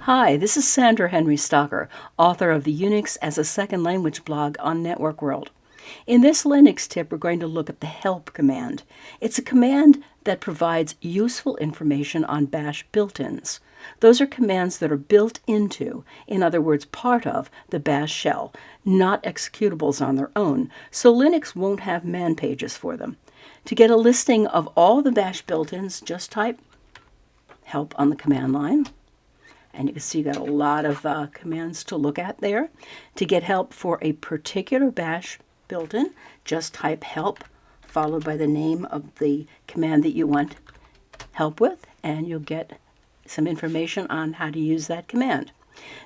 Hi, this is Sandra Henry Stocker, author of the Unix as a Second Language blog on Network World. In this Linux tip, we're going to look at the help command. It's a command that provides useful information on bash built-ins. Those are commands that are built into, in other words, part of, the bash shell, not executables on their own, so Linux won't have man pages for them. To get a listing of all the bash built-ins, just type help on the command line. And you can see you got a lot of commands to look at there. To get help for a particular bash built-in, just type help followed by the name of the command that you want help with, and you'll get some information on how to use that command.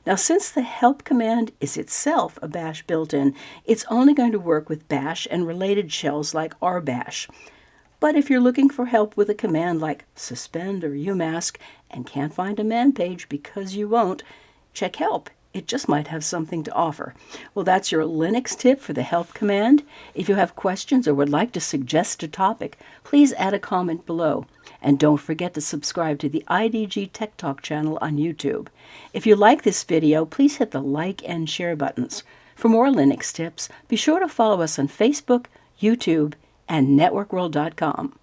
Now, since the help command is itself a bash built-in, it's only going to work with bash and related shells like rbash. But if you're looking for help with a command like suspend or umask and can't find a man page because you won't, check help. It just might have something to offer. Well, that's your Linux tip for the help command. If you have questions or would like to suggest a topic, please add a comment below. And don't forget to subscribe to the IDG Tech Talk channel on YouTube. If you like this video, please hit the like and share buttons. For more Linux tips, be sure to follow us on Facebook, YouTube, and networkworld.com.